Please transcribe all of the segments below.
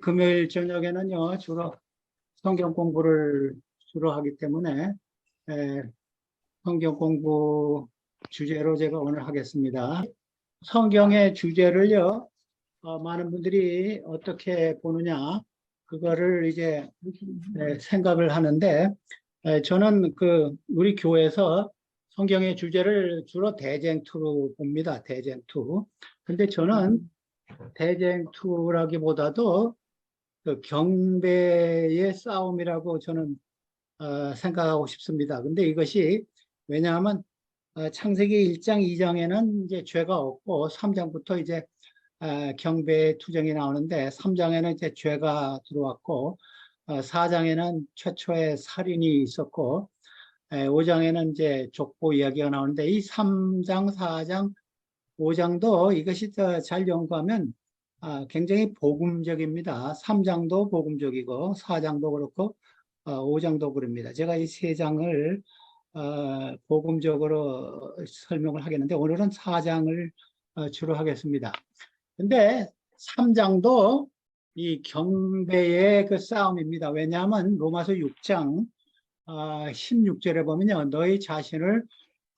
금요일 저녁에는요, 주로 성경 공부를 주로 하기 때문에 성경 공부 주제로 제가 오늘 하겠습니다. 성경의 주제를요, 많은 분들이 어떻게 보느냐, 그거를 이제 생각을 하는데, 저는 우리 교회에서 성경의 주제를 주로 대쟁투로 봅니다. 대쟁투. 근데 저는 대쟁투라기보다도 경배의 싸움이라고 저는 생각하고 싶습니다. 근데 이것이 왜냐하면 창세기 1장, 2장에는 이제 죄가 없고 3장부터 이제 경배 투정이 나오는데 3장에는 이제 죄가 들어왔고 4장에는 최초의 살인이 있었고 5장에는 이제 족보 이야기가 나오는데 이 3장, 4장, 5장도 이것이 잘 연구하면 굉장히 복음적입니다. 3장도 복음적이고 4장도 그렇고 5장도 그럽니다. 제가 이 세 장을 복음적으로 설명을 하겠는데 오늘은 4장을 주로 하겠습니다. 근데 3장도 이 경배의 그 싸움입니다. 왜냐하면 로마서 6장 16절에 보면요. 너희 자신을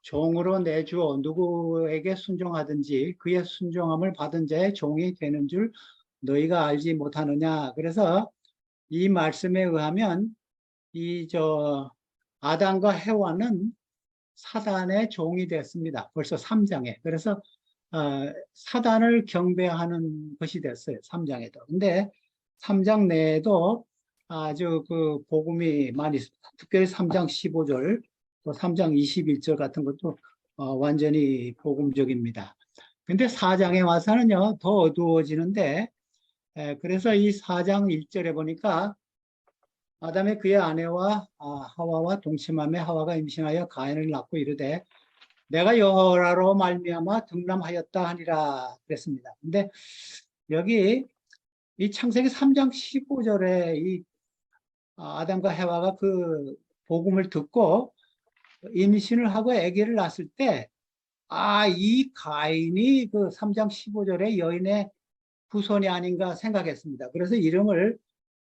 종으로 내주어 누구에게 순종하든지 그의 순종함을 받은 자의 종이 되는 줄 너희가 알지 못하느냐. 그래서 이 말씀에 의하면 아담과 해와는 사단의 종이 됐습니다. 벌써 3장에. 그래서 사단을 경배하는 것이 됐어요. 3장에도. 근데 3장 내에도 아주 복음이 많이 있습니다. 특별히 3장 15절 또 3장 21절 같은 것도 완전히 복음적입니다. 근데 4장에 와서는요, 더 어두워지는데, 그래서 이 4장 1절에 보니까 아담의 그의 아내와 하와와 동침함에 하와가 임신하여 가인을 낳고 이르되 내가 여호와로 말미암아 등남하였다 하니라 그랬습니다. 근데 여기 이 창세기 3장 15절에 이 아담과 해와가 그 복음을 듣고 임신을 하고 아기를 낳았을 때, 이 가인이 그 3장 15절에 여인의 후손이 아닌가 생각했습니다. 그래서 이름을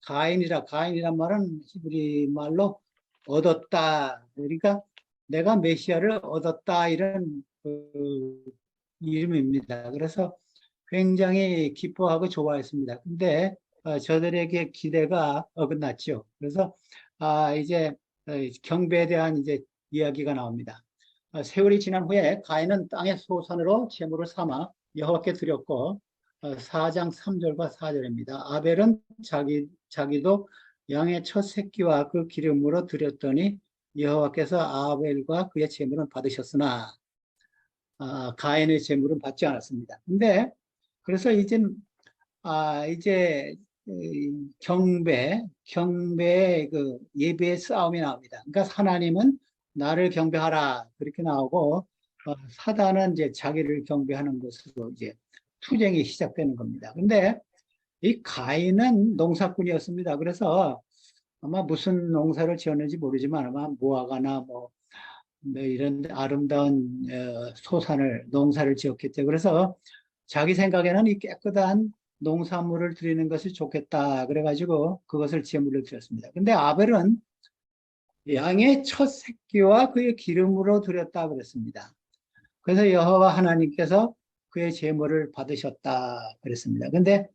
가인이란 말은 히브리 말로 얻었다. 그러니까 내가 메시아를 얻었다. 이런 이름입니다. 그래서 굉장히 기뻐하고 좋아했습니다. 근데 저들에게 기대가 어긋났죠. 그래서 이제 경배에 대한 이제 이야기가 나옵니다. 세월이 지난 후에 가인은 땅의 소산으로 제물을 삼아 여호와께 드렸고 4장 3절과 4절입니다. 아벨은 자기도 양의 첫 새끼와 그 기름으로 드렸더니 여호와께서 아벨과 그의 제물은 받으셨으나 가인의 제물은 받지 않았습니다. 근데 그래서 이제 경배의 그 예배의 싸움이 나옵니다. 그러니까 하나님은 나를 경배하라 그렇게 나오고 사단은 이제 자기를 경배하는 것으로 이제 투쟁이 시작되는 겁니다. 근데 이 가인은 농사꾼이었습니다. 그래서 아마 무슨 농사를 지었는지 모르지만 아마 무화과나 뭐 이런 아름다운 농사를 지었겠죠. 그래서 자기 생각에는 이 깨끗한 농산물을 드리는 것이 좋겠다. 그래가지고 그것을 제물로 드렸습니다. 근데 아벨은 양의 첫 새끼와 그의 기름으로 드렸다 그랬습니다. 그래서 여호와 하나님께서 그의 제물을 받으셨다 그랬습니다. 근데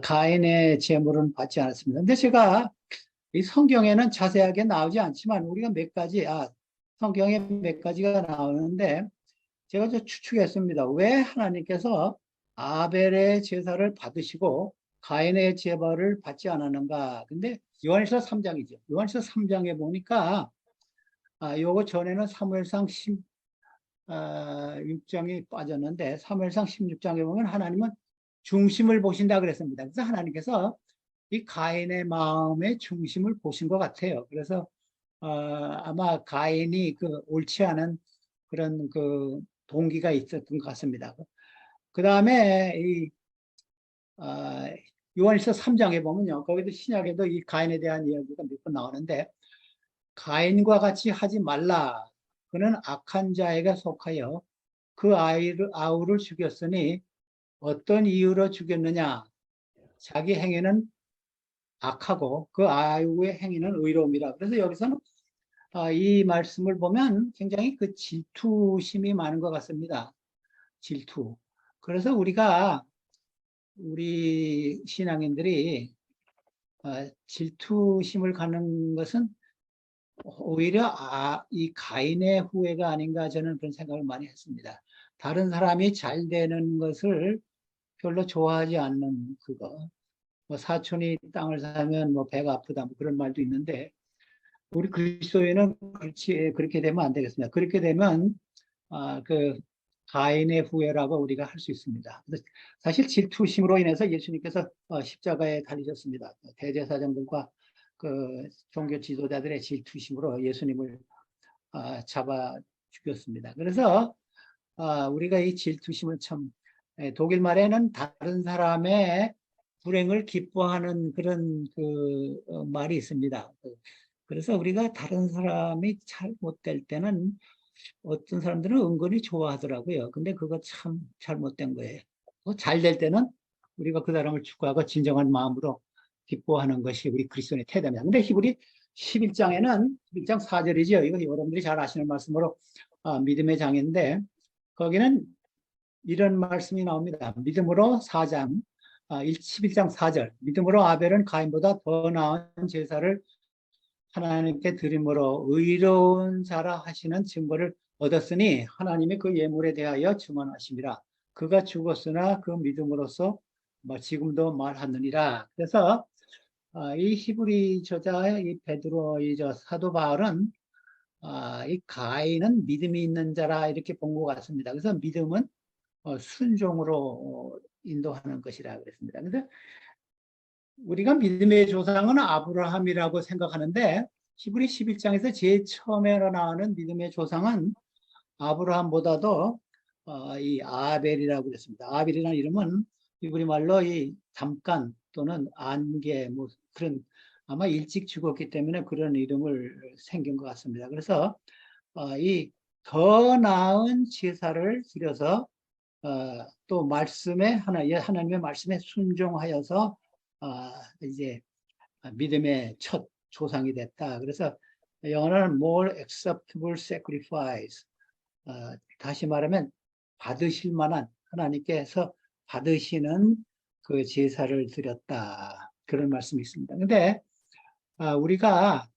가인의 제물은 받지 않았습니다. 근데 제가 이 성경에는 자세하게 나오지 않지만 우리가 성경에 몇 가지가 나오는데 제가 좀 추측했습니다. 왜 하나님께서 아벨의 제사를 받으시고 가인의 제사를 받지 않았는가? 근데 요한일서 3장이죠. 요한일서 3장에 보니까 요거 전에는 사무엘상 16장이 빠졌는데 사무엘상 16장에 보면 하나님은 중심을 보신다 그랬습니다. 그래서 하나님께서 이 가인의 마음의 중심을 보신 것 같아요. 그래서 아마 가인이 옳지 않은 그런 동기가 있었던 것 같습니다. 그 다음에 요한일서 3장에 보면요, 거기도 신약에도 이 가인에 대한 이야기가 몇 번 나오는데 가인과 같이 하지 말라. 그는 악한 자에게 속하여 그 아우를 죽였으니 어떤 이유로 죽였느냐? 자기 행위는 악하고 그 아우의 행위는 의로움이라. 그래서 여기서는 이 말씀을 보면 굉장히 그 질투심이 많은 것 같습니다. 질투. 그래서 우리 신앙인들이 질투심을 갖는 것은 오히려 이 가인의 후회가 아닌가 저는 그런 생각을 많이 했습니다. 다른 사람이 잘 되는 것을 별로 좋아하지 않는 그거. 뭐 사촌이 땅을 사면 뭐 배가 아프다 뭐 그런 말도 있는데 우리 그리스도인은 그렇게 되면 안 되겠습니다. 그렇게 되면 그 가인의 후회라고 우리가 할 수 있습니다. 사실 질투심으로 인해서 예수님께서 십자가에 달리셨습니다. 대제사장들과 그 종교 지도자들의 질투심으로 예수님을 잡아 죽였습니다. 그래서 우리가 이 질투심을 참 독일 말에는 다른 사람의 불행을 기뻐하는 그런 말이 있습니다. 그래서 우리가 다른 사람이 잘못될 때는 어떤 사람들은 은근히 좋아하더라고요. 근데 그거 참 잘못된 거예요. 잘 될 때는 우리가 그 사람을 축하하고 진정한 마음으로 기뻐하는 것이 우리 그리스도인의 태도입니다. 근데 히브리 11장에는 11장 4절이죠. 이거 여러분들이 잘 아시는 말씀으로 믿음의 장인데 거기는 이런 말씀이 나옵니다. 믿음으로 4장 11장 4절 믿음으로 아벨은 가인보다 더 나은 제사를 하나님께 드림으로 의로운 자라 하시는 증거를 얻었으니 하나님이 그 예물에 대하여 증언하심이라. 그가 죽었으나 그 믿음으로써 지금도 말하느니라. 그래서 이 히브리 저자 이 베드로 이 사도 바울은 이 가인은 믿음이 있는 자라 이렇게 본 것 같습니다. 그래서 믿음은 순종으로 인도하는 것이라 그랬습니다. 근데 우리가 믿음의 조상은 아브라함이라고 생각하는데 히브리 11장에서 제일 처음에 나오는 믿음의 조상은 아브라함보다도 이 아벨이라고 그랬습니다. 아벨이라는 이름은 히브리 말로 이 잠깐 또는 안개 뭐 그런 아마 일찍 죽었기 때문에 그런 이름을 생긴 것 같습니다. 그래서 이 더 나은 제사를 드려서 또 하나님의 말씀에 순종하여서 이제 믿음의 첫 조상이 됐다. 그래서 영어로는 more acceptable sacrifice. 다시 말하면 받으실 만한 하나님께서 받으시는 그 제사를 드렸다. 그런 말씀이 있습니다. 근데 우리가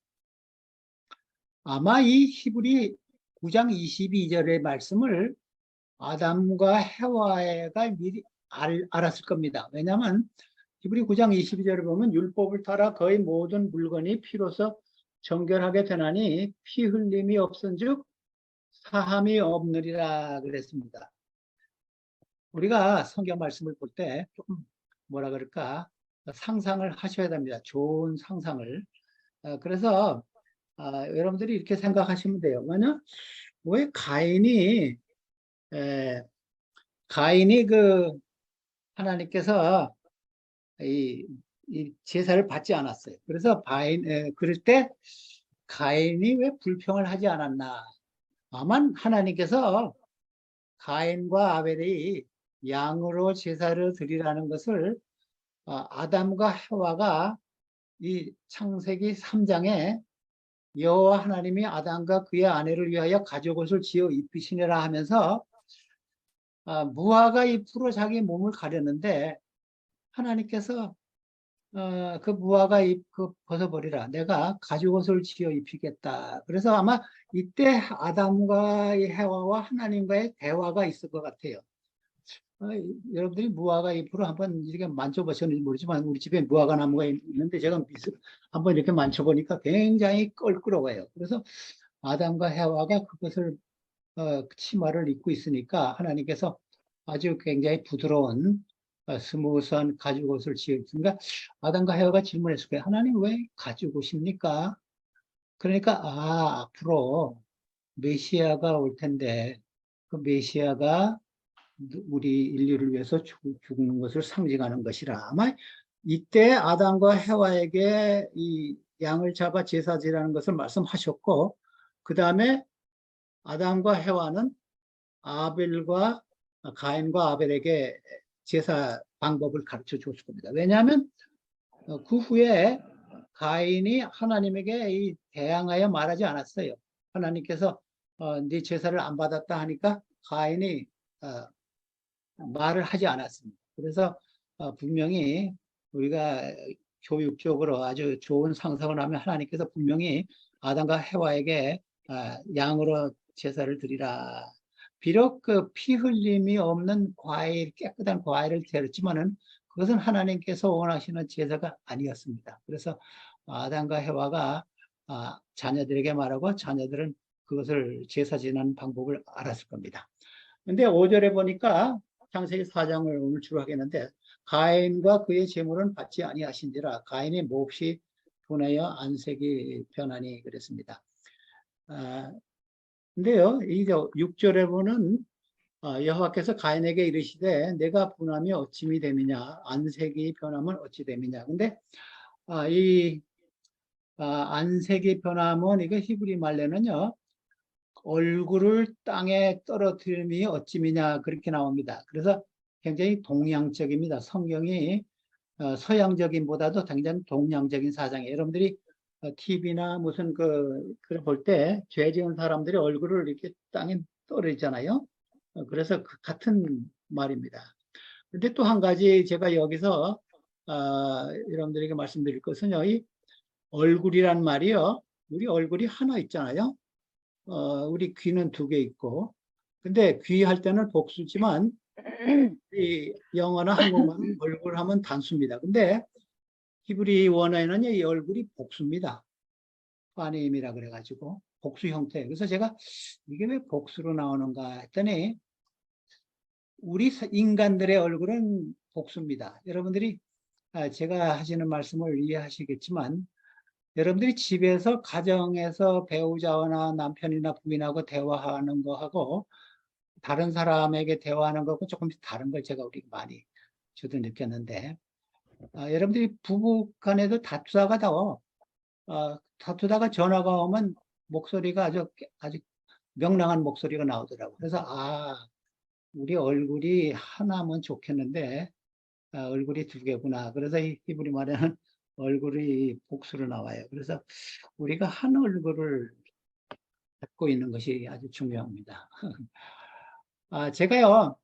아마 이 히브리 9장 22절의 말씀을 아담과 해와가 미리 알았을 겁니다. 왜냐하면 히브리 9장 22절을 보면 율법을 따라 거의 모든 물건이 피로서 정결하게 되나니 피 흘림이 없은즉 사함이 없느리라 그랬습니다. 우리가 성경 말씀을 볼 때 조금 뭐라 그럴까 상상을 하셔야 됩니다. 좋은 상상을. 그래서 여러분들이 이렇게 생각하시면 돼요. 왜 가인이 그 하나님께서 이 제사를 받지 않았어요. 그래서 그럴 때 가인이 왜 불평을 하지 않았나? 아마 하나님께서 가인과 아벨이 양으로 제사를 드리라는 것을 아담과 해와가 이 창세기 3장에 여호와 하나님이 아담과 그의 아내를 위하여 가죽옷을 지어 입히시니라 하면서 무화과 잎으로 자기 몸을 가렸는데 하나님께서 그 무화과 잎 벗어버리라. 내가 가죽옷을 지어 입히겠다. 그래서 아마 이때 아담과 해와와 하나님과의 대화가 있을 것 같아요. 여러분들이 무화과 잎으로 한번 이렇게 만져보셨는지 모르지만 우리 집에 무화과 나무가 있는데 제가 한번 이렇게 만져보니까 굉장히 껄끄러워요. 그래서 아담과 해와가 그것을 치마를 입고 있으니까 하나님께서 아주 굉장히 부드러운 스무스한 가죽옷을 지었으니까 아담과 해와가 질문했을 거예요. 하나님 왜 가죽옷입니까? 그러니까 앞으로 메시아가 올 텐데 그 메시아가 우리 인류를 위해서 죽는 것을 상징하는 것이라. 아마 이때 아담과 해와에게 이 양을 잡아 제사지라는 것을 말씀하셨고 그 다음에 아담과 해와는 가인과 아벨에게 제사 방법을 가르쳐 줬을 겁니다. 왜냐하면 그 후에 가인이 하나님에게 대항하여 말하지 않았어요. 하나님께서 네 제사를 안 받았다 하니까 가인이 말을 하지 않았습니다. 그래서 분명히 우리가 교육적으로 아주 좋은 상상을 하면 하나님께서 분명히 아담과 해와에게 양으로 제사를 드리라. 비록 그 피 흘림이 없는 과일, 깨끗한 과일을 드렸지만은 그것은 하나님께서 원하시는 제사가 아니었습니다. 그래서 아담과 해와가 자녀들에게 말하고 자녀들은 그것을 제사 지내는 방법을 알았을 겁니다. 근데 5절에 보니까 창세기 4장을 오늘 주로 하겠는데 가인과 그의 재물은 받지 아니하신지라 가인이 몹시 분하여 안색이 변하니 그랬습니다. 근데요, 이제 6절에 보는 여호와께서 가인에게 이르시되 내가 분하며 어찌미 됨이냐 안색이 변하면 어찌 됨이냐. 근데 이 안색이 변하면 이거 히브리 말로는요 얼굴을 땅에 떨어뜨림이 어찌미냐 그렇게 나옵니다. 그래서 굉장히 동양적입니다. 성경이 서양적인보다도 굉장히 동양적인 사상이에요. 여러분들이 TV나 무슨 그걸 볼 때 죄 지은 사람들이 얼굴을 이렇게 땅에 떨어지잖아요. 그래서 그 같은 말입니다. 근데 또 한 가지 제가 여기서 여러분들에게 말씀드릴 것은요. 이 얼굴이란 말이요. 우리 얼굴이 하나 있잖아요. 우리 귀는 2개 있고, 근데 귀 할 때는 복수지만, 이 영어나 한국말은 얼굴 하면 단수입니다. 근데 히브리 원어에는 이 얼굴이 복수입니다. 파님이라 그래가지고, 복수 형태. 그래서 제가 이게 왜 복수로 나오는가 했더니, 우리 인간들의 얼굴은 복수입니다. 여러분들이 제가 하시는 말씀을 이해하시겠지만, 여러분들이 집에서 가정에서 배우자나 남편이나 부인하고 대화하는 거하고 다른 사람에게 대화하는 거하고 조금 다른 걸 제가 우리 많이 저도 느꼈는데 여러분들이 부부 간에도 다투다가 전화가 오면 목소리가 아주 명랑한 목소리가 나오더라고요. 그래서 우리 얼굴이 하나면 좋겠는데 얼굴이 2개구나. 그래서 이 히브리 말에는 얼굴이 복수로 나와요. 그래서 우리가 한 얼굴을 갖고 있는 것이 아주 중요합니다. 제가요,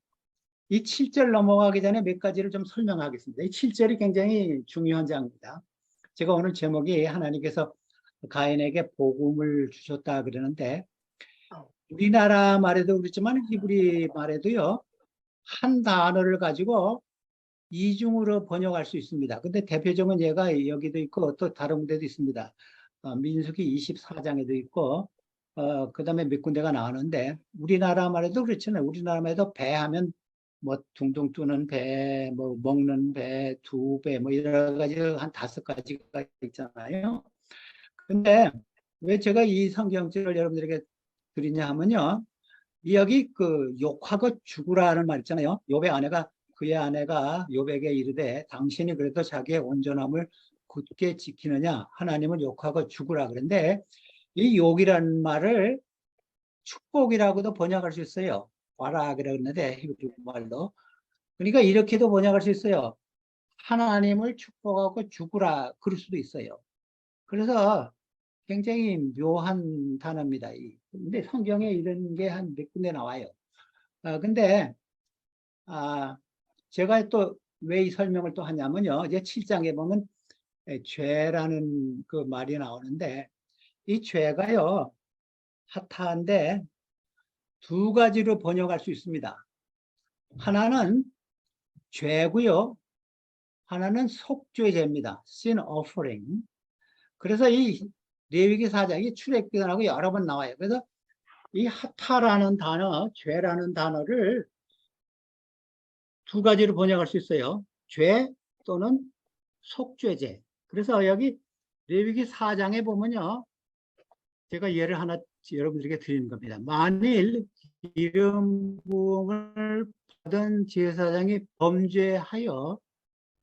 이 7절 넘어가기 전에 몇 가지를 좀 설명하겠습니다. 이 7절이 굉장히 중요한 장입니다. 제가 오늘 제목이 하나님께서 가인에게 복음을 주셨다 그러는데, 우리나라 말에도 그렇지만 히브리 말에도요, 한 단어를 가지고 이중으로 번역할 수 있습니다. 근데 대표적인 예가 여기도 있고 또 다른 데도 있습니다. 민수기 24장에도 있고 그 다음에 몇 군데가 나오는데 우리나라 말에도 그렇잖아요. 우리나라 말에도 배 하면 뭐 둥둥 뜨는 배, 뭐 먹는 배, 2배, 뭐 여러 가지 한 5가지가 있잖아요. 근데 왜 제가 이 성경책을 여러분들에게 드리냐 하면요. 여기 욕하고 죽으라는 말 있잖아요. 욥의 아내가 그의 아내가 욥에게 이르되 당신이 그래도 자기의 온전함을 굳게 지키느냐 하나님을 욕하고 죽으라 그런데 이 욕이라는 말을 축복이라고도 번역할 수 있어요. 와라 그러는데 히브리 말로 그러니까 이렇게도 번역할 수 있어요. 하나님을 축복하고 죽으라 그럴 수도 있어요. 그래서 굉장히 묘한 단어입니다. 근데 성경에 이런 게 한 몇 군데 나와요. 근데 제가 또 왜 이 설명을 또 하냐면요. 이제 7장에 보면 죄라는 그 말이 나오는데 이 죄가요. 하타한데 2가지로 번역할 수 있습니다. 하나는 죄고요. 하나는 속죄제입니다. sin offering. 그래서 이 레위기 4장이 출애굽기하고 여러 번 나와요. 그래서 이 하타라는 단어, 죄라는 단어를 2가지로 번역할 수 있어요. 죄 또는 속죄제. 그래서 여기 레위기 4장에 보면요. 제가 예를 하나 여러분들에게 드리는 겁니다. 만일 기름 부음을 받은 제사장이 범죄하여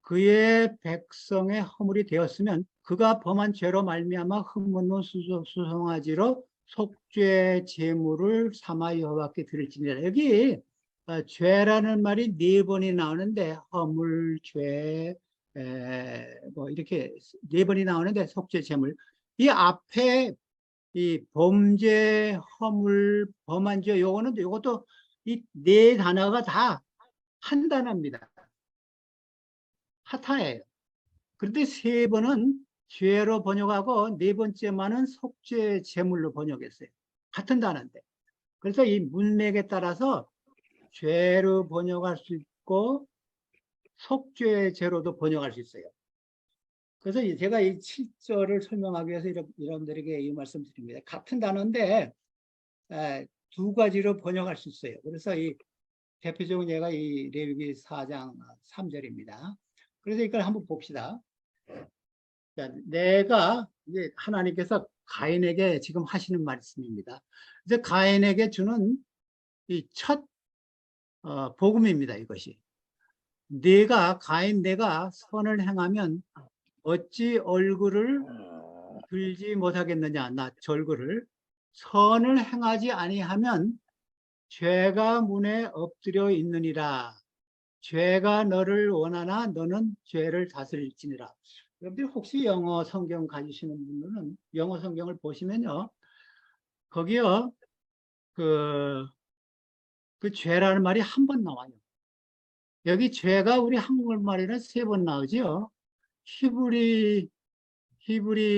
그의 백성의 허물이 되었으면 그가 범한 죄로 말미암아 흠없는 수송아지로 속죄 제물을 삼아 여호와께 드릴지니라. 여기 죄라는 말이 4번이 나오는데 허물, 죄, 뭐 이렇게 네 번이 나오는데 속죄 재물 이 앞에 이 범죄, 허물, 범한 죄 요것도 이 네 단어가 다 한 단어입니다. 하타예요. 그런데 세 번은 죄로 번역하고 네 번째만은 속죄 제물로 번역했어요. 같은 단어인데. 그래서 이 문맥에 따라서 죄로 번역할 수 있고 속죄 제로도 번역할 수 있어요. 그래서 제가 이 7절을 설명하기 위해서 여러분들에게 이 말씀 드립니다. 같은 단어인데 두 가지로 번역할 수 있어요. 그래서 이 대표적인 예가 이 레위기 4장 3절입니다. 그래서 이걸 한번 봅시다. 자, 내가 이제 하나님께서 가인에게 지금 하시는 말씀입니다. 이제 가인에게 주는 이 첫 복음입니다. 이것이 내가 선을 행하면 어찌 얼굴을 들지 못하겠느냐. 나 절구를 선을 행하지 아니하면 죄가 문에 엎드려 있느니라. 죄가 너를 원하나 너는 죄를 다스릴지니라. 여러분들 혹시 영어 성경 가지시는 분들은 영어 성경을 보시면요. 거기요. 그 죄라는 말이 한 번 나와요. 여기 죄가 우리 한국말에는 세 번 나오죠. 히브리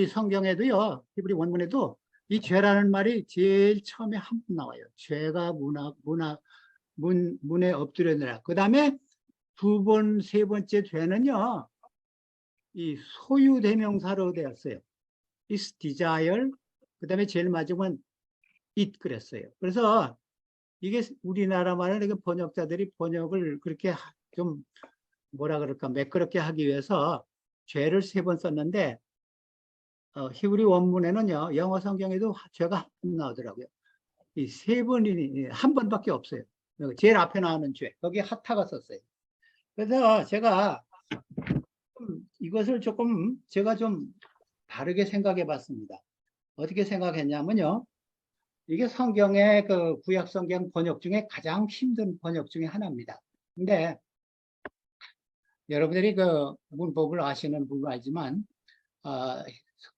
성경에도요. 히브리 원문에도 이 죄라는 말이 제일 처음에 한 번 나와요. 죄가 문에 엎드려느라. 그 다음에 두 번, 세 번째 죄는요. 이 소유 대명사로 되었어요. is desire. 그 다음에 제일 마지막은 it 그랬어요. 그래서 이게 우리나라 말은 번역자들이 번역을 그렇게 좀 뭐라 그럴까 매끄럽게 하기 위해서 죄를 세 번 썼는데 히브리 원문에는요. 영어 성경에도 죄가 한 번 나오더라고요. 이 세 번이 한 번밖에 없어요. 제일 앞에 나오는 죄. 거기에 하타가 썼어요. 그래서 제가 이것을 제가 좀 다르게 생각해 봤습니다. 어떻게 생각했냐면요. 이게 성경의 그 구약 성경 번역 중에 가장 힘든 번역 중에 하나입니다. 근데 여러분들이 그 문법을 아시는 분은 알지만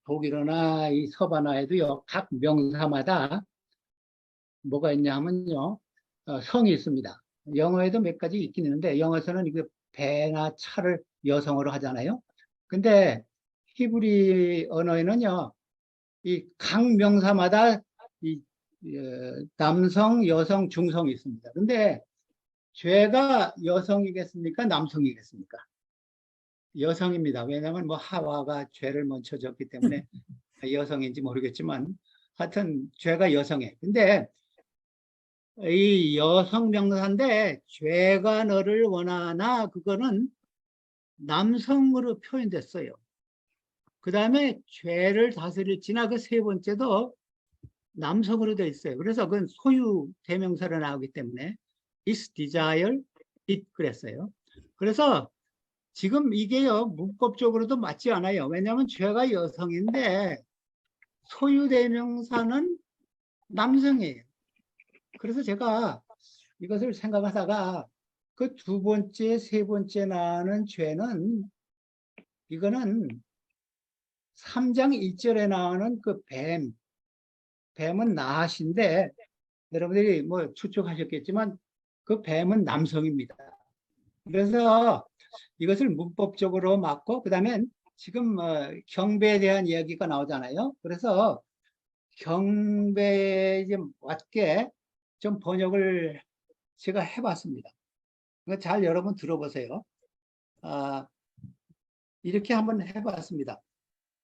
독일어나 이 서바나에도요. 각 명사마다 뭐가 있냐 하면요. 성이 있습니다. 영어에도 몇 가지 있긴 있는데 영어에서는 이거 배나 차를 여성어로 하잖아요. 근데 히브리 언어에는요. 이 각 명사마다 이 남성, 여성, 중성이 있습니다. 근데 죄가 여성이겠습니까? 남성이겠습니까? 여성입니다. 왜냐하면 뭐 하와가 죄를 먼저 졌기 때문에 여성인지 모르겠지만 하여튼 죄가 여성이에요. 근데 이 여성 명사인데 죄가 너를 원하나 그거는 남성으로 표현됐어요. 그 다음에 죄를 다스릴지나 그 세 번째도 남성으로 되어 있어요. 그래서 그건 소유 대명사로 나오기 때문에 is desire, it 그랬어요. 그래서 지금 이게요 문법적으로도 맞지 않아요. 왜냐하면 죄가 여성인데 소유 대명사는 남성이에요. 그래서 제가 이것을 생각하다가 그 두 번째, 세 번째 나오는 죄는 이거는 3장 1절에 나오는 그 뱀은 나하신데 여러분들이 뭐 추측하셨겠지만 그 뱀은 남성입니다. 그래서 이것을 문법적으로 맞고 그다음에 지금 경배에 대한 이야기가 나오잖아요. 그래서 경배에 맞게 좀 번역을 제가 해봤습니다. 잘 여러분 들어보세요. 이렇게 한번 해봤습니다.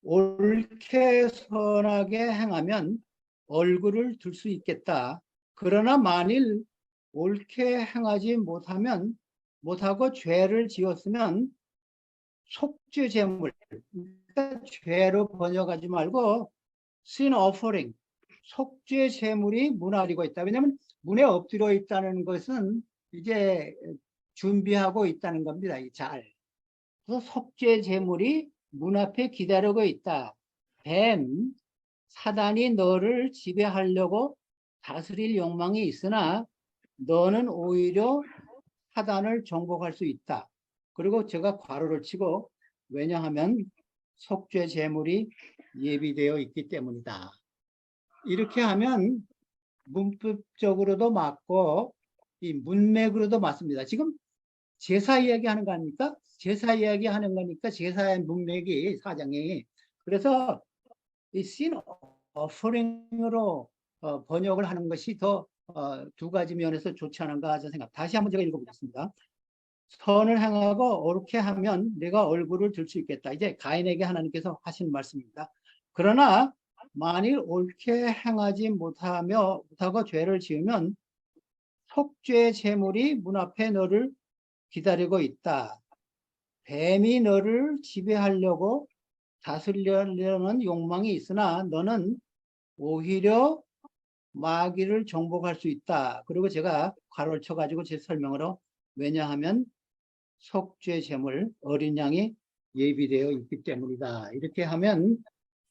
옳게 선하게 행하면 얼굴을 들 수 있겠다. 그러나 만일 옳게 행하지 못하고 죄를 지었으면 속죄 제물, 그러니까 죄로 번역하지 말고 sin offering, 속죄 제물이 문 아리고 있다. 왜냐하면 문에 엎드려 있다는 것은 이제 준비하고 있다는 겁니다. 잘. 그래서 속죄 제물이 문 앞에 기다리고 있다. 뱀, 사단이 너를 지배하려고 다스릴 욕망이 있으나 너는 오히려 사단을 정복할 수 있다. 그리고 제가 괄호를 치고 왜냐하면 속죄 제물이 예비되어 있기 때문이다. 이렇게 하면 문법적으로도 맞고 이 문맥으로도 맞습니다. 지금 제사 이야기하는 거 아닙니까? 제사 이야기하는 거니까 제사의 문맥이 사장이 그래서 이 sin offering으로 번역을 하는 것이 더 두 가지 면에서 좋지 않은가 저는 생각. 다시 한번 제가 읽어보겠습니다. 선을 행하고 옳게 하면 내가 얼굴을 들 수 있겠다. 이제 가인에게 하나님께서 하신 말씀입니다. 그러나 만일 옳게 행하지 못하고 죄를 지으면 속죄 제물이 문 앞에 너를 기다리고 있다. 뱀이 너를 지배하려고 다스리려는 욕망이 있으나 너는 오히려 마귀를 정복할 수 있다. 그리고 제가 괄호를 쳐가지고 제 설명으로 왜냐하면 속죄 제물 어린 양이 예비되어 있기 때문이다. 이렇게 하면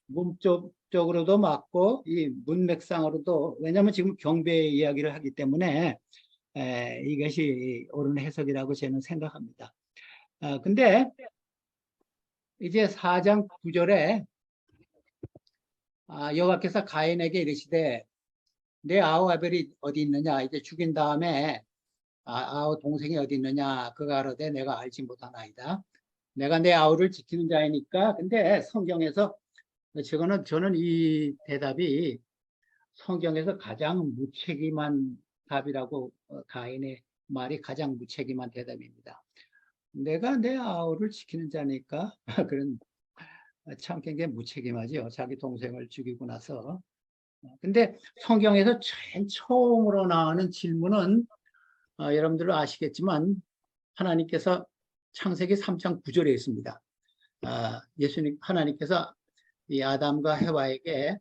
문법적으로도 맞고 이 문맥상으로도 왜냐하면 지금 경배 이야기를 하기 때문에 이것이 옳은 해석이라고 저는 생각합니다. 근데 이제 4장 9절에 여호와께서 가인에게 이르시되 내 아우 아벨이 어디 있느냐 이제 죽인 다음에 아우 동생이 어디 있느냐 그가 가로되 내가 알지 못하나이다. 내가 내 아우를 지키는 자이니까. 근데 성경에서 저는 이 대답이 성경에서 가장 무책임한 답이라고 가인의 말이 가장 무책임한 대답입니다. 내가 내 아우를 지키는 자니까 그런 참 굉장히 무책임하죠. 자기 동생을 죽이고 나서. 근데 성경에서 제일 처음으로 나오는 질문은 여러분들 아시겠지만 하나님께서 창세기 3장 9절에 있습니다. 예수님 하나님께서 이 아담과 해와에게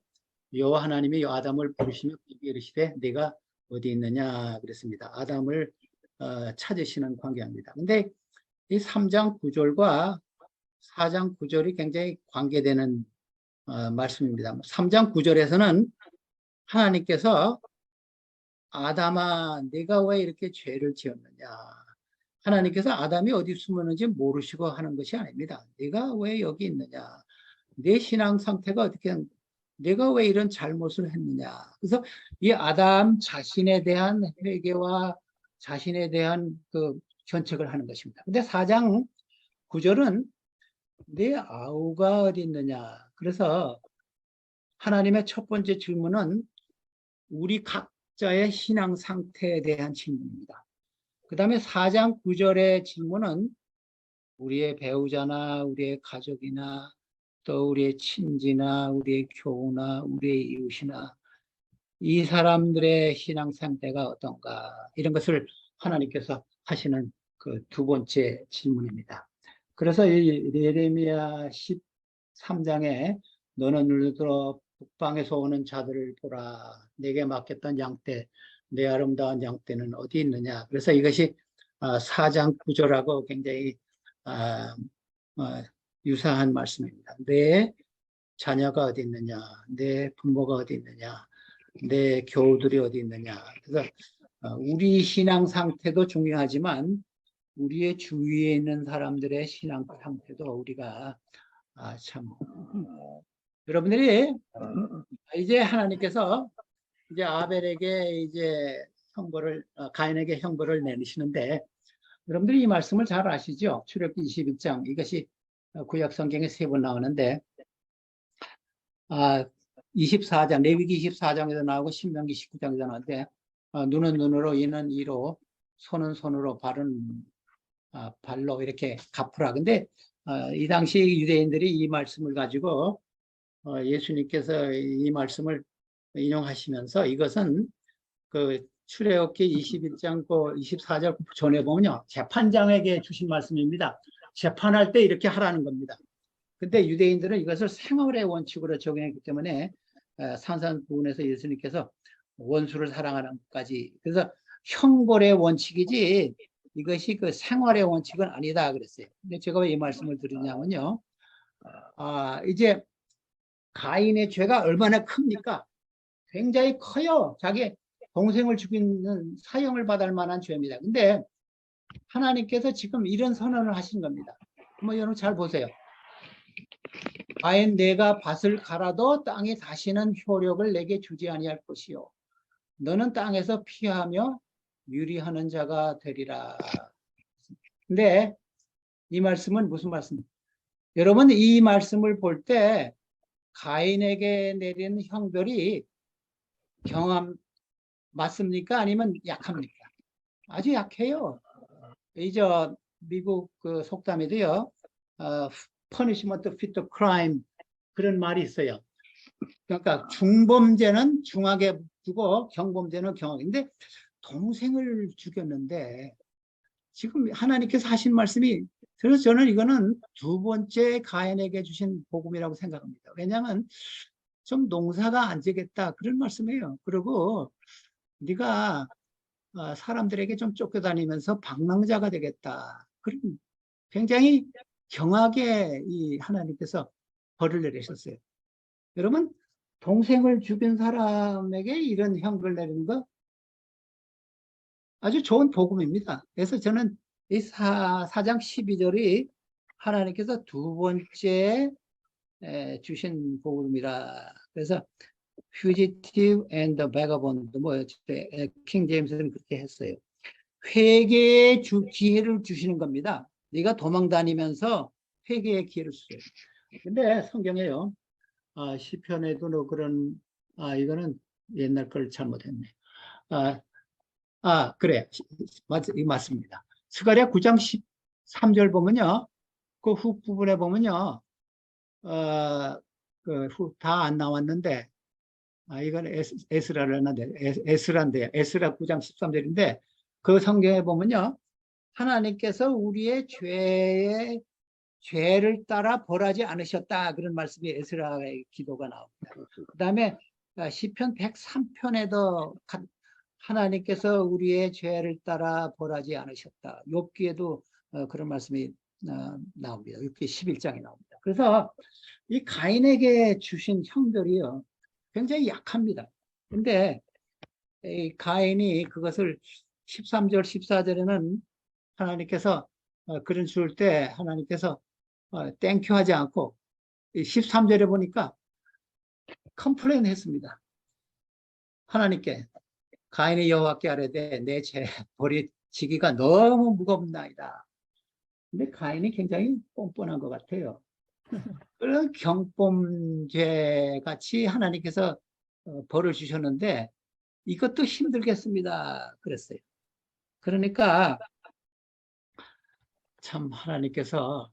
여호와 하나님이 아담을 부르시며 이르시되 네가 어디 있느냐 그랬습니다. 아담을 찾으시는 관계입니다. 근데 이 3장 9절과 4장 9절이 굉장히 관계되는 말씀입니다. 3장 9절에서는 하나님께서 아담아 네가 왜 이렇게 죄를 지었느냐. 하나님께서 아담이 어디 숨었는지 모르시고 하는 것이 아닙니다. 네가 왜 여기 있느냐. 내 신앙 상태가 어떻게 내가 왜 이런 잘못을 했느냐. 그래서 이 아담 자신에 대한 회개와 자신에 대한 그 견책을 하는 것입니다. 근데 4장 9절은 내 아우가 어디 있느냐. 그래서 하나님의 첫 번째 질문은 우리 각자의 신앙 상태에 대한 질문입니다. 그 다음에 4장 9절의 질문은 우리의 배우자나 우리의 가족이나 또 우리의 친지나 우리의 교우나 우리의 이웃이나 이 사람들의 신앙 상태가 어떤가 이런 것을 하나님께서 하시는 그 두 번째 질문입니다. 그래서 이 예레미야 13장에 너는 눈을 들어 북방에서 오는 자들을 보라. 내게 맡겼던 양떼 내 아름다운 양떼는 어디 있느냐. 그래서 이것이 4장 9절하고 굉장히 유사한 말씀입니다. 내 자녀가 어디 있느냐, 내 부모가 어디 있느냐, 내 교우들이 어디 있느냐. 그래서 우리 신앙 상태도 중요하지만 우리의 주위에 있는 사람들의 신앙 상태도 우리가 참 여러분들이 이제 하나님께서 이제 아벨에게 이제 형벌을 가인에게 형벌을 내리시는데 여러분들이 이 말씀을 잘 아시죠? 출애굽기 21장 이것이 구약 성경에 3번 나오는데 24장 레위기 24장에도 나오고 신명기 19장에도 나오는데 눈은 눈으로 이는 이로 손은 손으로 발은 발로 이렇게 갚으라. 근데 이 당시 유대인들이 이 말씀을 가지고 예수님께서 이 말씀을 인용하시면서 이것은 그 출애굽기 21장 24절 전에 보면요 재판장에게 주신 말씀입니다. 재판할 때 이렇게 하라는 겁니다. 근데 유대인들은 이것을 생활의 원칙으로 적용했기 때문에 산산부원에서 예수님께서 원수를 사랑하는 것까지 그래서 형벌의 원칙이지 이것이 그 생활의 원칙은 아니다 그랬어요. 근데 제가 왜 이 말씀을 드리냐면요 이제 가인의 죄가 얼마나 큽니까? 굉장히 커요. 자기 동생을 죽이는 사형을 받을 만한 죄입니다. 근데 하나님께서 지금 이런 선언을 하신 겁니다. 한번 여러분 잘 보세요. 과연 내가 밭을 갈아도 땅이 다시는 효력을 내게 주지 아니할 것이요 너는 땅에서 피하며 유리하는 자가 되리라. 근데 이 말씀은 무슨 말씀? 여러분 이 말씀을 볼 때 가인에게 내리는 형벌이 경함 맞습니까? 아니면 약합니까? 아주 약해요. 이저 미국 그 속담에도요, punishment fit the crime 그런 말이 있어요. 그러니까 중범죄는 중하게 두고 경범죄는 경하게. 근데 동생을 죽였는데 지금 하나님께서 하신 말씀이 그래서 저는 이거는 두 번째 가인에게 주신 복음이라고 생각합니다. 왜냐하면 좀 농사가 안 되겠다 그런 말씀이에요. 그리고 네가 사람들에게 좀 쫓겨다니면서 방랑자가 되겠다. 그런 굉장히 경하게 이 하나님께서 벌을 내리셨어요. 여러분 동생을 죽인 사람에게 이런 형벌 내리는 거 아주 좋은 복음입니다. 그래서 저는 이 4장 12절이 하나님께서 두 번째 주신 복음이라. 그래서 fugitive and the vagabond 킹 제임스는 그렇게 했어요. 회개의 기회를 주시는 겁니다. 네가 도망 다니면서 회개의 기회를 주세요. 근데 성경에요. 시편에도 그런 이거는 옛날 걸 잘못했네. 그래. 맞습니다. 스가랴 9장 13절 보면요. 그 후 부분에 보면요. 다 안 나왔는데, 이건 에스라인데, 에스라 9장 13절인데, 그 성경에 보면요. 하나님께서 우리의 죄를 따라 벌하지 않으셨다. 그런 말씀이 에스라의 기도가 나옵니다. 그 다음에 시편 103편에도 하나님께서 우리의 죄를 따라 벌하지 않으셨다. 욥기에도 그런 말씀이 나옵니다. 욥기 11장에 나옵니다. 그래서 이 가인에게 주신 형벌이요. 굉장히 약합니다. 근데 이 가인이 그것을 13절, 14절에는 하나님께서 그런 줄 때 하나님께서 땡큐 하지 않고 13절에 보니까 컴플레인 했습니다. 하나님께 가인이 여호와께 아뢰되 내 죄 버리지기가 너무 무겁나이다. 근데 가인이 굉장히 뻔뻔한 것 같아요. 그런 경범죄 같이 하나님께서 벌을 주셨는데 이것도 힘들겠습니다. 그랬어요. 그러니까 참 하나님께서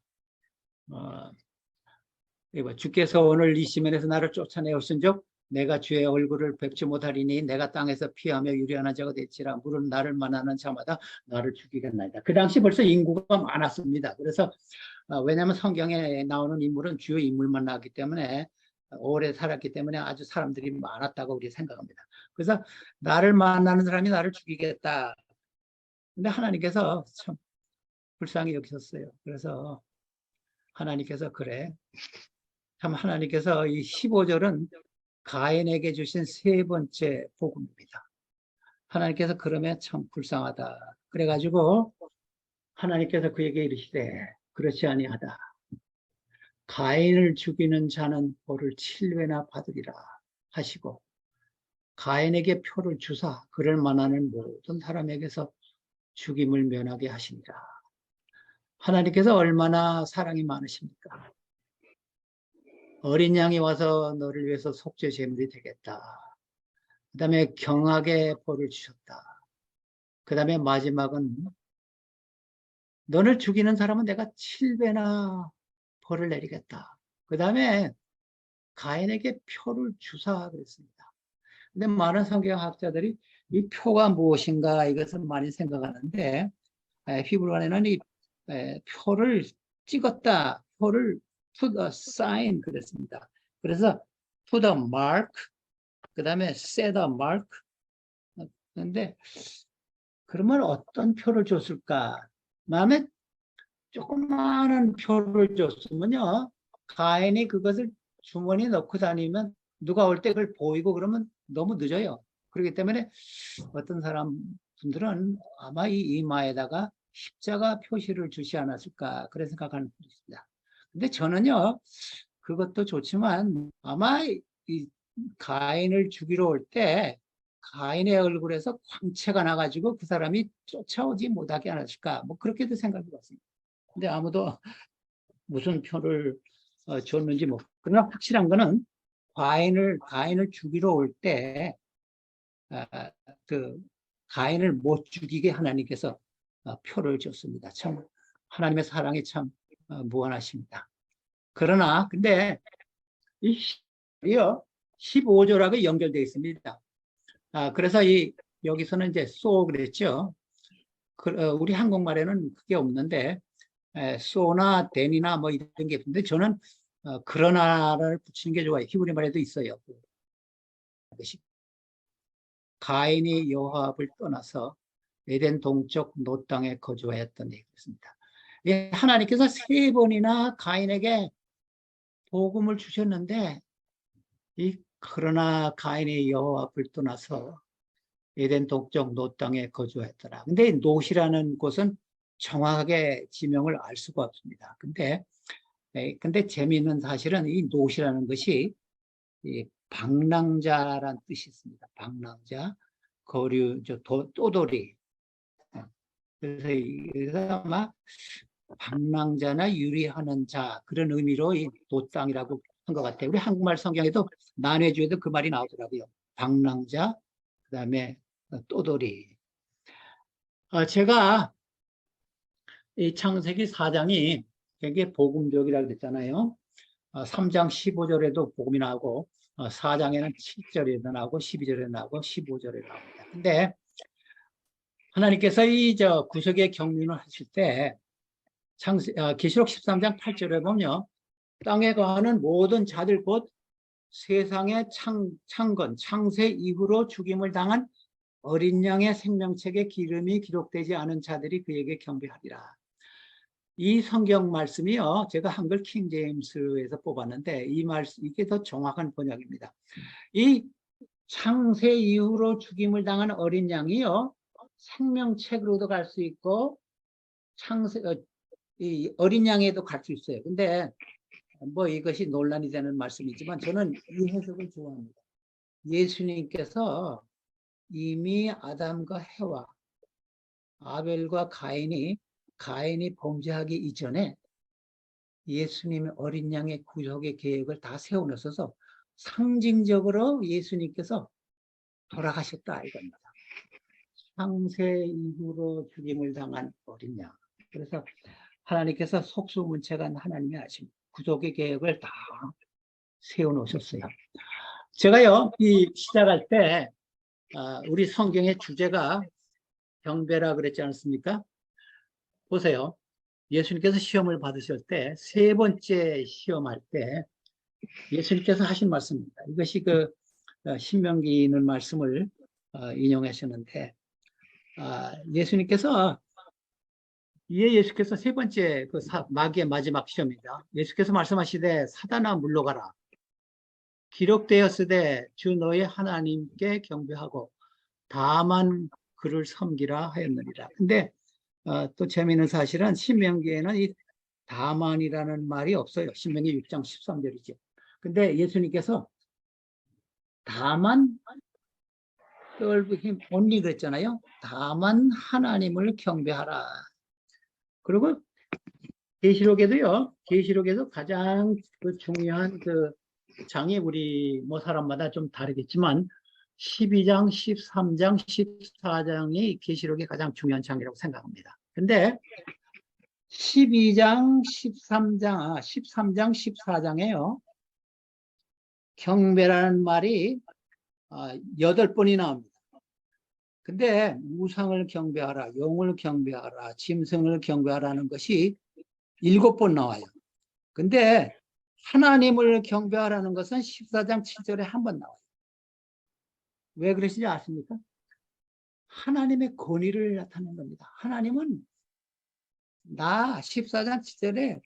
주께서 오늘 이 시면에서 나를 쫓아내오신즉 내가 주의 얼굴을 뵙지 못하리니 내가 땅에서 피하며 유리하는 자가 됐지라 물은 나를 만나는 자마다 나를 죽이겠나이다. 그 당시 벌써 인구가 많았습니다. 그래서 왜냐하면 성경에 나오는 인물은 주요 인물만 나왔기 때문에 오래 살았기 때문에 아주 사람들이 많았다고 우리 생각합니다. 그래서 나를 만나는 사람이 나를 죽이겠다. 근데 하나님께서 참 불쌍히 여기셨어요. 그래서 하나님께서 그래. 참 하나님께서 이 15절은 가인에게 주신 세 번째 복음입니다. 하나님께서 그러면 참 불쌍하다. 그래가지고 하나님께서 그에게 이르시되 그렇지 아니하다. 가인을 죽이는 자는 벌을 7배나 받으리라 하시고 가인에게 표를 주사 그를 만나는 모든 사람에게서 죽임을 면하게 하시니라. 하나님께서 얼마나 사랑이 많으십니까? 어린 양이 와서 너를 위해서 속죄 제물이 되겠다. 그 다음에 경하게 벌을 주셨다. 그 다음에 마지막은 너를 죽이는 사람은 내가 7배나 벌을 내리겠다. 그 다음에 가인에게 표를 주사 그랬습니다. 근데 많은 성경학자들이 이 표가 무엇인가 이것을 많이 생각하는데 히브리어에는 이 표를 찍었다. 표를 to the sign 그랬습니다. 그래서 to the mark 그 다음에 set the mark 그런데 그러면 어떤 표를 줬을까? 마음에 조그마한 표를 줬으면요. 가인이 그것을 주머니에 넣고 다니면 누가 올 때 그걸 보이고 그러면 너무 늦어요. 그렇기 때문에 어떤 분들은 아마 이 이마에다가 십자가 표시를 주지 않았을까 그런 생각하는 분이 있습니다. 근데 저는요, 그것도 좋지만 아마 이 가인을 죽이러 올 때 가인의 얼굴에서 광채가 나가지고 그 사람이 쫓아오지 못하게 하실까, 뭐 그렇게도 생각해 봤습니다. 근데 아무도 무슨 표를 줬는지 뭐. 그러나 확실한 거는 가인을 죽이러 올 때 그 가인을 못 죽이게 하나님께서 표를 줬습니다. 참 하나님의 사랑이 참 무한하십니다. 그러나 근데 이 15조라고 연결되어 있습니다. 그래서 여기서는 이제 그랬죠. 우리 한국말에는 그게 없는데 쏘나 된이나 뭐 이런 게 있는데 저는 그러나를 붙이는 게 좋아요. 히브리 말에도 있어요. 가인이 여호와를 떠나서 에덴 동쪽 노 땅에 거주하였던 얘기였습니다. 하나님께서 3번이나 가인에게 복음을 주셨는데 그러나 가인이 여호와 앞을 떠나서 에덴 동쪽 노 땅에 거주했더라. 근데 노시라는 곳은 정확하게 지명을 알 수가 없습니다. 근데 재미있는 사실은 이 노시라는 것이 방랑자란 뜻이 있습니다. 방랑자, 거류, 또돌이. 그래서 아마 방랑자나 유리하는 자, 그런 의미로 이 노땅이라고 한 것 같아요. 우리 한국말 성경에도 난해주에도 그 말이 나오더라고요. 방랑자, 그 다음에 또돌이. 제가 이 창세기 4장이 되게 복음적이라고 그랬잖아요. 3장 15절에도 복음이 나오고 4장에는 7절에도 나오고 12절에 나오고 15절에 나옵니다. 근데 하나님께서 구속의 경륜을 하실 때 계시록 13장 8절에 보면 땅에 거하는 모든 자들 곧 세상의 창세 이후로 죽임을 당한 어린 양의 생명책에 기름이 기록되지 않은 자들이 그에게 경배하리라. 이 성경 말씀이요, 제가 한글 킹제임스에서 뽑았는데 이게 더 정확한 번역입니다. 이 창세 이후로 죽임을 당한 어린 양이요, 생명책으로도 갈 수 있고 이 어린 양에도 갈 수 있어요. 근데 뭐 이것이 논란이 되는 말씀이지만 저는 이 해석을 좋아합니다. 예수님께서 이미 아담과 해와 아벨과 가인이 범죄하기 이전에 예수님의 어린 양의 구속의 계획을 다 세워놓으셔서 상징적으로 예수님께서 돌아가셨다 이겁니다. 창세 이후로 죽임을 당한 어린 양. 그래서 하나님께서 속수문책한 하나님이 아십니다. 구속의 계획을 다 세워놓으셨어요. 제가요, 시작할 때 우리 성경의 주제가 경배라 그랬지 않습니까? 보세요. 예수님께서 시험을 받으실 때, 3번째 시험할 때 예수님께서 하신 말씀입니다. 이것이 신명기 있는 말씀을 인용하셨는데 예수님께서 3번째 마귀의 마지막 시험입니다. 예수께서 말씀하시되 사단아 물러가라. 기록되었으되 주 너의 하나님께 경배하고 다만 그를 섬기라 하였느니라. 근데 또 재미있는 사실은 신명기에는 이 다만이라는 말이 없어요. 신명기 6장 13절이죠. 근데 예수님께서 다만 only 그랬잖아요. 다만 하나님을 경배하라. 그리고 계시록에도 가장 중요한 장이 우리 사람마다 좀 다르겠지만 12장, 13장, 14장이 계시록의 가장 중요한 장이라고 생각합니다. 근데 13장, 14장에요. 경배라는 말이 8번이 나옵니다. 근데 우상을 경배하라, 용을 경배하라, 짐승을 경배하라는 것이 7번 나와요. 근데 하나님을 경배하라는 것은 14장 7절에 한 번 나와요. 왜 그러시지 아십니까? 하나님의 권위를 나타내는 겁니다. 하나님은 14장 7절에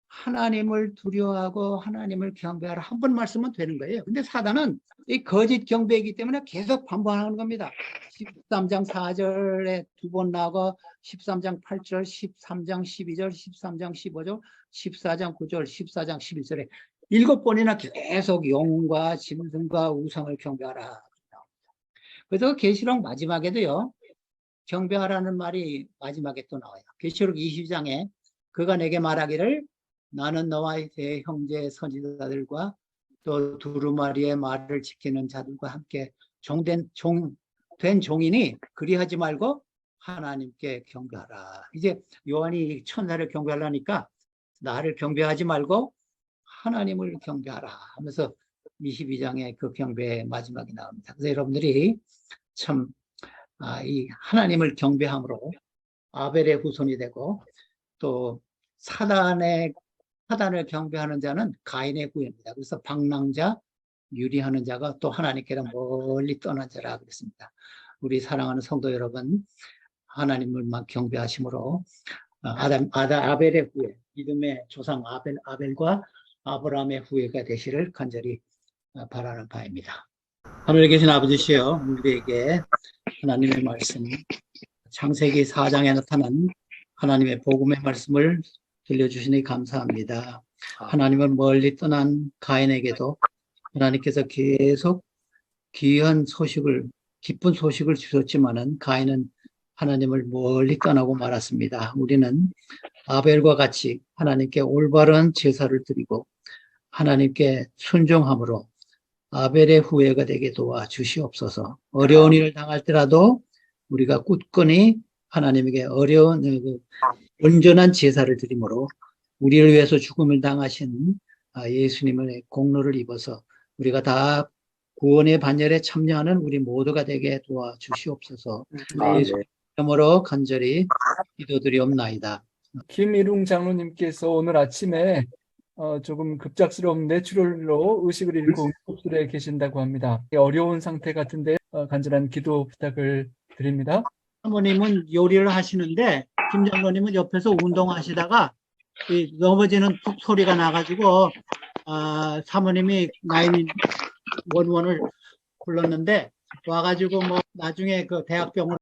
하나님을 두려워하고 하나님을 경배하라 한 번 말씀은 되는 거예요. 근데 사단은 이 거짓 경배이기 때문에 계속 반복하는 겁니다. 13장 4절에 두 번 나오고 13장 8절, 13장 12절, 13장 15절, 14장 9절, 14장 11절에 7번이나 계속 영웅과 짐승과 우상을 경배하라. 그래서 계시록 마지막에도요. 경배하라는 말이 마지막에 또 나와요. 계시록 20장에 그가 내게 말하기를 나는 너와 내 형제 선지자들과 또 두루마리의 말을 지키는 자들과 함께 된 종이니 그리하지 말고 하나님께 경배하라. 이제 요한이 천사를 경배하려니까 나를 경배하지 말고 하나님을 경배하라 하면서 22장에 그 경배의 마지막이 나옵니다. 그래서 여러분들이 참 이 하나님을 경배함으로 아벨의 후손이 되고 또 사단을 경배하는 자는 가인의 후예입니다. 그래서 방랑자, 유리하는 자가 또 하나님께로 멀리 떠난 자라 그랬습니다. 우리 사랑하는 성도 여러분, 하나님을만 경배하심으로 아벨의 후예, 믿음의 조상 아벨과 아브라함의 후예가 되시를 간절히 바라는 바입니다. 하늘에 계신 아버지시여, 우리에게 하나님의 말씀, 창세기 4장에 나타난 하나님의 복음의 말씀을 들려주시니 감사합니다. 하나님을 멀리 떠난 가인에게도 하나님께서 계속 기쁜 소식을 주셨지만은 가인은 하나님을 멀리 떠나고 말았습니다. 우리는 아벨과 같이 하나님께 올바른 제사를 드리고 하나님께 순종함으로 아벨의 후예가 되게 도와주시옵소서. 어려운 일을 당할 때라도 우리가 굳건히 하나님에게 온전한 제사를 드림으로 우리를 위해서 죽음을 당하신 예수님의 공로를 입어서 우리가 다 구원의 반열에 참여하는 우리 모두가 되게 도와주시옵소서. 예수님 이름으로 간절히 기도드리옵나이다. 김일웅 장로님께서 오늘 아침에 조금 급작스러운 뇌출혈로 의식을 잃고 응급실에 계신다고 합니다. 어려운 상태 같은데 간절한 기도 부탁을 드립니다. 사모님은 요리를 하시는데 김 장로님은 옆에서 운동하시다가 넘어지는 툭 소리가 나가지고 사모님이 911을 불렀는데 와가지고 뭐 나중에 그 대학병원